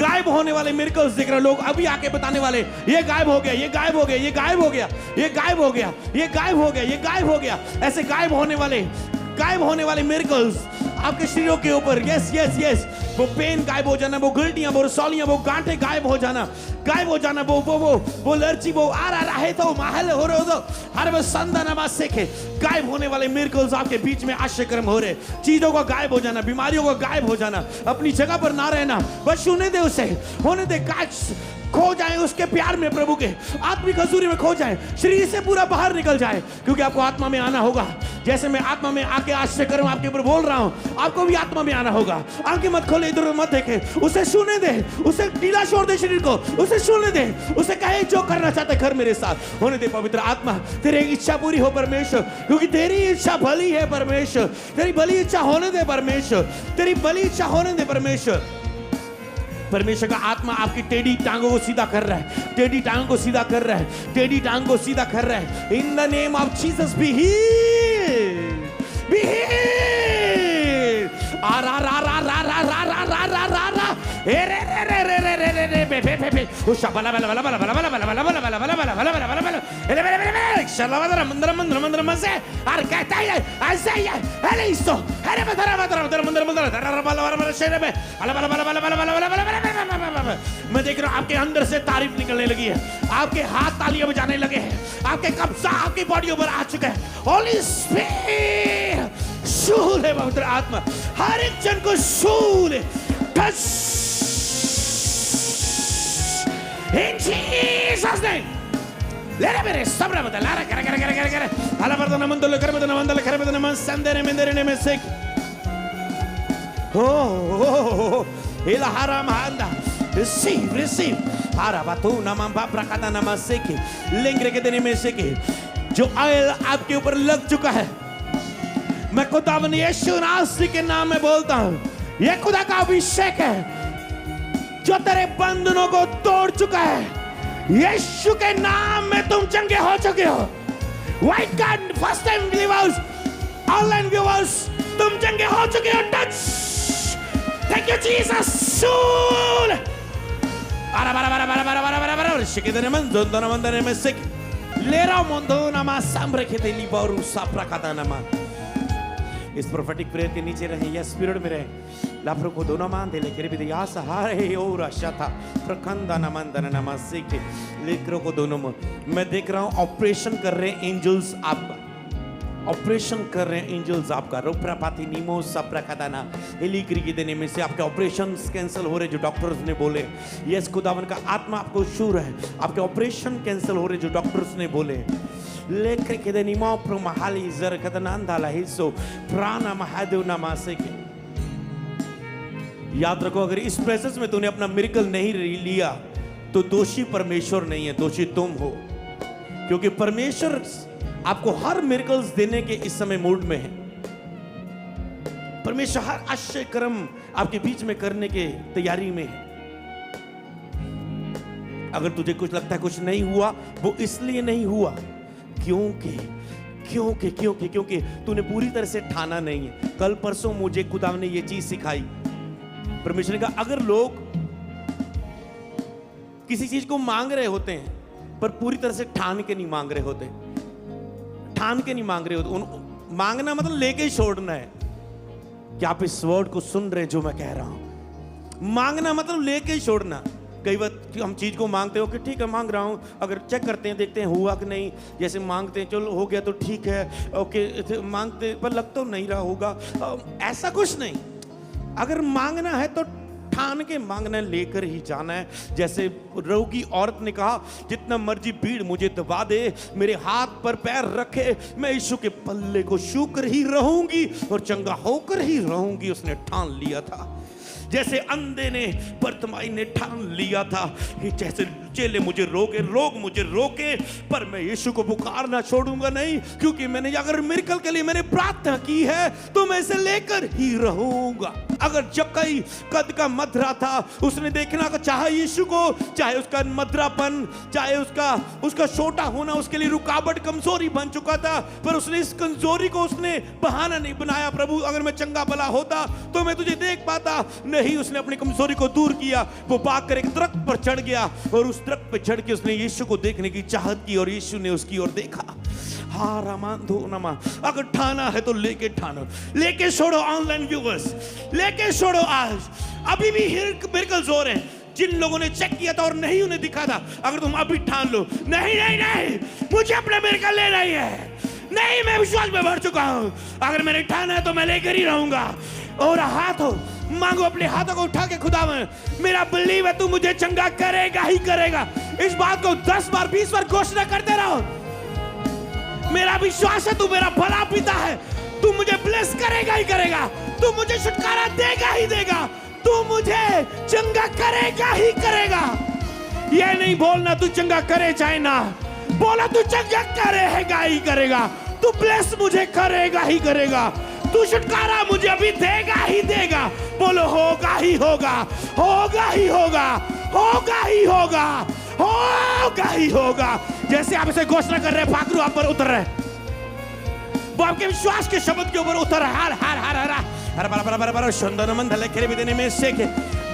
गायब होने वाले मिरेकल्स देख रहे हो। लोग अभी आके बताने वाले, ये गायब हो गया, ये गायब हो गया, ये गायब हो गया, ये गायब हो गया, ये गायब हो गया, ये गायब हो गया। ऐसे गायब होने वाले मिरेकल्स आपके शरीरों के ऊपर। यस यस यस, वो पेन गायब हो जाना, वो गिल्टियां, वो रसौलियां, वो गांठें गायब हो जाना, वो एलर्जी, वो आ रहा है तो महल हो रहे हो, हर वो संदानमा सीखे। गायब होने वाले मिरेकल्स आपके बीच में आश्चर्यक्रम हो रहे। चीजों का गायब हो जाना, बीमारियों का गायब हो जाना, अपनी जगह पर ना रहना, बस होने दे, उसे होने दे। खो जाए उसके प्यार में, प्रभु के आत्मिक हजूरी में खो जाए, शरीर से पूरा बाहर निकल जाए, क्योंकि आपको आत्मा में आना होगा। जैसे मैं आत्मा में आके आश्चर्यक्रम आपके ऊपर बोल रहा हूं, आपको भी आत्मा में आना होगा। आंखें मत खोले, इधर मत देखे, उसे छूने दे, उसे ढीला छोड़ दे शरीर को, उसे छूने दे, उसे कहे जो करना चाहते कर मेरे साथ। होने दे पवित्र आत्मा, तेरी इच्छा पूरी हो परमेश्वर, क्योंकि तेरी इच्छा भली है परमेश्वर। तेरी भली इच्छा होने दे परमेश्वर, तेरी भली इच्छा होने दे परमेश्वर। परमेश्वर का आत्मा आपकी टेढ़ी टांगों को सीधा कर रहा है, टेढ़ी टांगों को सीधा कर रहा है, टेढ़ी टांग को सीधा कर रहा है। In the name of Jesus be healed, be healed. आ रा रा रा रा रा रा रा रा रा रा रा ए रे रे रे रे रे रे रे रे बे बे बे उशा बला बला बला बला बला बला बला बला बला बला बला बला बला बला बला ए रे रे रे शलवादरा मंदर मंदर मंदर मसे आर कहता है ऐसे ही है इस्तो अरे बदरा बदरा बदरा मंदर मंदर बला बला बला शेरे में बला बला बला बला बला बला बला। मैं देख रहा हूं आपके अंदर से तारीफ निकलने लगी है, आपके हाथ तालियां बजाने लगे हैं, आपके कब्जा आपकी बॉडी पर आ चुका है। होली स्पिरिट शूल है पवित्र आत्मा, हर एक जन को शूल है। In Jesus name. Let it be. Sabra bata. Lara kara kara kara kara kara. Hala barda namandolo kara bata namandala kara bata naman sandere mendere nemesek. Oh, ila haram handa. Receive, receive. Hara batu namam babra kata namaseki. Lengre के देने में से के जो oil आपके ऊपर लग चुका है, मैं खुदावन यीशु नासरी के नाम में बोलता हूँ, ये खुदा का अभिषेक है जो तेरे बंधनों को तोड़ चुका है। यीशु के नाम में तुम चंगे हो चुके हो। White card first time viewers, online viewers, तुम चंगे हो चुके हो। Touch, thank you Jesus. शूल बारा बारा बारा बारा बारा बारा बारा बारा शिकेदने मन दोनों मंदने में सिक लेरा मोंदो नमा सांbre के तेली बारू साप्रा काता नमा। इस प्रोफेटिक प्रेयर के नीचे रहें या स्पिरिट में रहें। लाफरों को दोनों मान दे लेकर भी दिया सहारे और आशाता प्रखंडा नमंदन नमस्ते के लेकरों को दोनों में मैं देख रहा हूँ ऑपरेशन कर रहे हैं एंजल्स आपका, ऑपरेशन कर रहे हैं एंजल्स आपका। रोप्रापाती नीमो सप्राकादाना एलिक्री के देने में से आपके ऑपरेशंस कैंसिल हो रहे जो डॉक्टर्स ने बोले। यस खुदावन का आत्मा आपको शूर है, आपके ऑपरेशन कैंसिल हो रहे जो डॉक्टर्स ने बोले। लेकर के देने नीमो प्रोमहाली जर कदनांदा लाहिसो प्राणा महादेव नमासे के। याद रखो, अगर इस प्रेजेंस में तूने अपना मिरेकल नहीं लिया तो दोषी परमेश्वर नहीं है, दोषी तुम हो। क्योंकि परमेश्वर आपको हर मिरेकल्स देने के इस समय मूड में है। परमेश्वर हर आश्चर्य कर्म आपके बीच में करने के तैयारी में है। अगर तुझे कुछ लगता है कुछ नहीं हुआ, वो इसलिए नहीं हुआ क्योंकि क्योंकि क्योंकि क्योंकि तूने पूरी तरह से ठाना नहीं है। कल परसों मुझे खुदा ने ये चीज सिखाई। परमेश्वर ने कहा अगर लोग किसी चीज को मांग रहे होते हैं पर पूरी तरह से ठान के नहीं मांग रहे होते, ठान के नहीं मांग रहे होते, मांगना मतलब लेके ही छोड़ना है। क्या आप इस वर्ड को सुन रहे हैं जो मैं कह रहा हूं? मांगना मतलब लेके ही छोड़ना। कई बार हम चीज को मांगते हो कि ठीक है मांग रहा हूं, अगर चेक करते हैं देखते हैं हुआ कि नहीं, जैसे मांगते हैं चलो हो गया तो ठीक है, ओके, मांगते पर लग तो नहीं रहा होगा, ऐसा कुछ नहीं। अगर मांगना है तो ठान के मांगना, लेकर ही जाना है। जैसे रोगी औरत ने कहा जितना मर्जी भीड़ मुझे दबा दे, मेरे हाथ पर पैर रखे, मैं यीशु के पल्ले को छू कर ही रहूंगी और चंगा होकर ही रहूंगी। उसने ठान लिया था। जैसे अंधे ने, बर्तमाई ने ठान लिया था कि जैसे चेले मुझे रोके, लोग मुझे रोके, पर मैं यीशु को पुकारना छोड़ूंगा नहीं, क्योंकि मैंने अगर मिरेकल के लिए मैंने प्रार्थना की है तो मैं इसे लेकर ही रहूंगा। अगर जक्कई कद का मधरा था, उसने देखना का चाहा यीशु को, चाहे उसका मधरापन, चाहे उसका छोटा होना उसके लिए रुकावट, कमजोरी बन चुका था, पर उसने इस कमजोरी को उसने बहाना नहीं बनाया। प्रभु अगर मैं चंगा भला होता तो मैं तुझे देख पाता, नहीं, उसने अपनी कमजोरी को दूर किया। वो भागकर एक दरख्त पर चढ़ गया और उस दरख्त पर चढ़ के उसने यीशु को देखने की चाहत की और यीशु ने उसकी ओर देखा। अगर ठाना है तो लेके ठानो, लेके छोड़ो ऑनलाइन व्यूअर्स, लेके छोड़ो। आज अभी भी मिरेकल जोर है। जिन लोगों ने चेक किया था और नहीं उन्हें दिखा था, अगर तुम अभी ठान लो नहीं नहीं नहीं मुझे अपना मिरेकल लेना ही है, नहीं मैं विश्वास में भर चुका हूं, अगर मैंने ठाना है तो मैं लेकर ही रहूंगा। और हाथों मांगो, अपने हाथों को उठा के खुदा में, मेरा बिलीव है तू मुझे चंगा करेगा ही करेगा। इस बात को 10 बार 20 बार घोषणा करते रहो। मेरा विश्वास है तू मेरा भला पिता है, तू मुझे ब्लेस करेगा ही करेगा, तू मुझे छुटकारा देगा ही देगा, तू मुझे चंगा करेगा ही करेगा। ये नहीं बोलना तू चंगा करे चाहे ना, बोला तू चंगा करेगा ही करेगा, तू ब्लेस मुझे करेगा ही करेगा, तू छुटकारा मुझे अभी देगा ही देगा। बोलो होगा ही होगा, होगा ही होगा, होगा ही होगा, होगा ही होगा। जैसे आप इसे घोषणा कर रहे हैं, पाखरू आप पर उतर रहे, वो आपके विश्वास के शब्द के ऊपर उतर रहा है।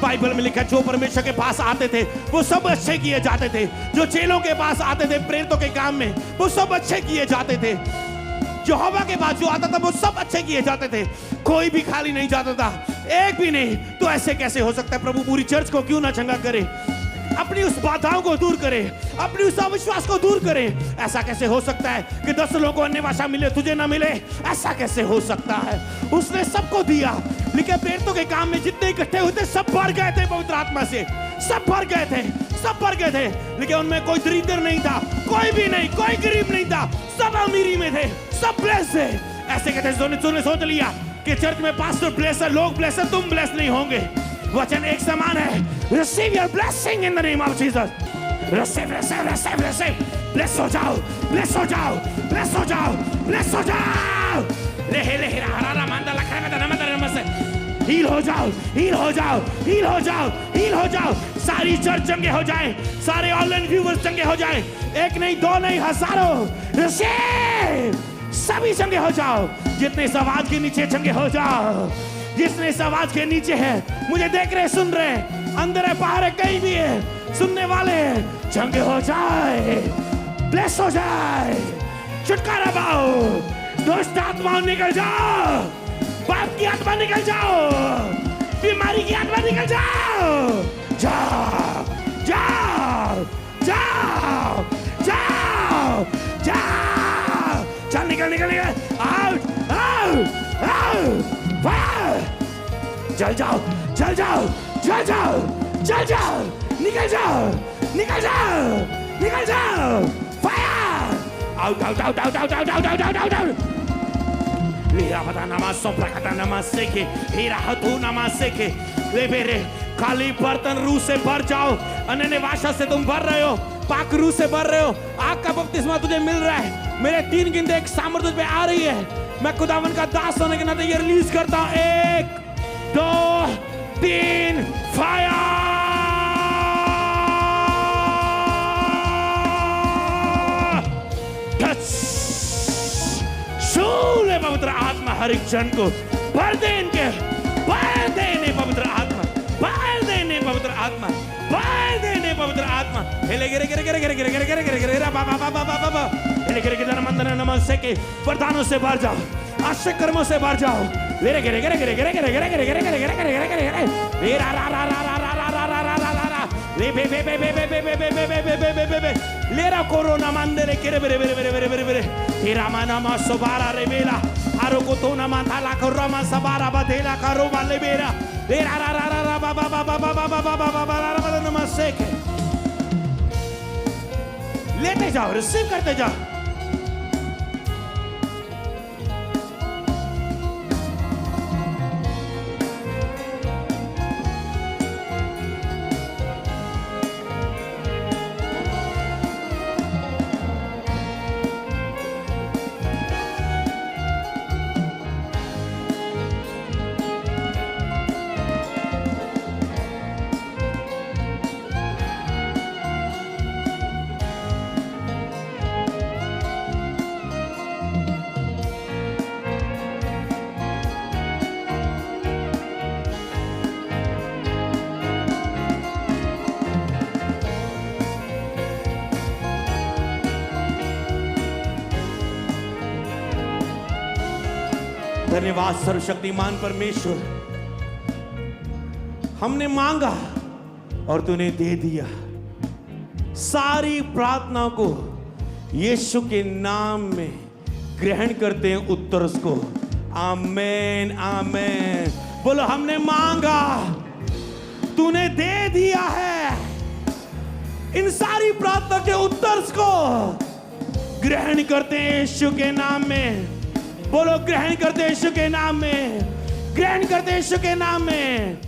बाइबल में लिखा, जो परमेश्वर के पास आते थे वो सब अच्छे किए जाते थे, जो चेलों के पास आते थे प्रेरितों के काम में वो सब अच्छे किए जाते थे, यहोवा के पास जो आता था वो सब अच्छे किए जाते थे, कोई भी खाली नहीं जाता था, एक भी नहीं। तो ऐसे कैसे हो सकता है? प्रभु पूरी चर्च को क्यों ना चंगा करे, अपनी उस बाधाओं को दूर करे, अपनी उस अविश्वास को दूर करे। ऐसा कैसे हो सकता है कि 10 लोगों को अन्य भाषा मिले तुझे ना मिले? ऐसा कैसे हो सकता है? उसने सबको दिया। लेकिन प्रेरितों के काम में जितने इकट्ठे हुए थे सब भर गए थे पवित्र आत्मा से, सब भर गए थे, सब भर गए थे। लेकिन उनमें कोई दरिद्र नहीं था, कोई भी नहीं, कोई गरीब नहीं था, सब अमीरी में थे, सब ब्लेस थे। ऐसे कहते तूने सोच लिया कि चर्च में पास्टर ब्लेस है, लोग ब्लेस है, तुम ब्लेस नहीं होंगे। वचन एक समान है, receive your blessing in the name of Jesus, receive receive receive receive, bless हो जाओ, bless हो जाओ, bless हो जाओ, bless हो जाओ, लेहे लेहे हरारा मांदा लखरा में नमः नमः, हील हो जाओ, हील हो जाओ, हील हो जाओ, हील हो जाओ। सारी चर्च चंगे हो जाए, सारे ऑनलाइन व्यूअर्स चंगे हो जाए, एक नहीं दो नहीं हजारों, receive, सभी चंगे हो जाओ। जितने इस आवाज के नीचे चंगे हो जाओ, जिसने इस आवाज के नीचे है, मुझे देख रहे सुन रहे, अंदर है बाहर है कहीं भी है, सुनने वाले हैं, चंगे हो जाए, ब्लेस हो जाए, छुटकारा पाओ, दुष्ट आत्माओं निकल जाओ, पाप की आत्मा निकल जाओ, बीमारी की आत्मा निकल जाओ, जाओ जाओ जाओ जाओ जाओ, चल निकल निकल निकल, आउट आउट आउट, चल जाओ चल जाओ चल जाओ चल जाओ, निकल जाओ निकल जाओ निकल जाओ, fire, out out out out out out out out out out. Lira पता नमाज सोपरा कता नमाज सेके, हीरा हथू नमाज सेके, ले बेरे खाली बर्तन रूह से भर जाओ। अन्य भाषा से तुम भर रहे हो, पाक रूह से भर रहे हो, आग का बपतिस्मा तुझे मिल रहा है। मेरे 3 गिनते एक सामर्थ तुझ पे आ रही है। मैं खुदावन का दास होने के नाते ये रिलीज करता हूं, 1 2 3, फायर, टच, छू ले पवित्र आत्मा, हर एक जन को भर दे, इनके भर देने पवित्र आत्मा, भर देने पवित्र आत्मा, भर देने पवित्र आत्मा। हेले गिरे गिरे गिरे गिरे गिरे गिरे गिरे गिरे गिरे गिरे बाबा बाबा बाबा बाबा, हेले गिरे गिरे मंदन नमस्ते के वरदानों से भर जाओ, आश्चर्य कर्मों से भर जाओ। गिरे गिरे गिरे गिरे गिरे गिरे गिरे गिरे गिरे गिरे गिरे गिरे गिरे गिरे, रे रा रा रा रा रा रा रा रा रा रा रा रा, ले बे बे बे बे बे बे बे बे बे बे बे बे बे बे, ले रा कोरोना मंदे रे गिरे रे रे रे रे रे रे, हे रामा नामा सोबारा रे बेला, आरो को तो नामा थाला करोमा सबारा बदेला करोमा ले बेरा, ले रा रा रा रा रा बा बा बा बा बा बा बा बा बा रा रा नमस्ते के, लेते जाओ, रिसीव करते जाओ। धन्यवाद सर्वशक्तिमान परमेश्वर, हमने मांगा और तूने दे दिया। सारी प्रार्थना को यीशु के नाम में ग्रहण करते हैं उत्तर उसको। आमेन आमेन। बोलो हमने मांगा, तूने दे दिया है। इन सारी प्रार्थना के उत्तर को ग्रहण करते हैं यीशु के नाम में। बोलो ग्रहण करते हैं यीशु के नाम में, ग्रहण करते हैं यीशु के नाम में।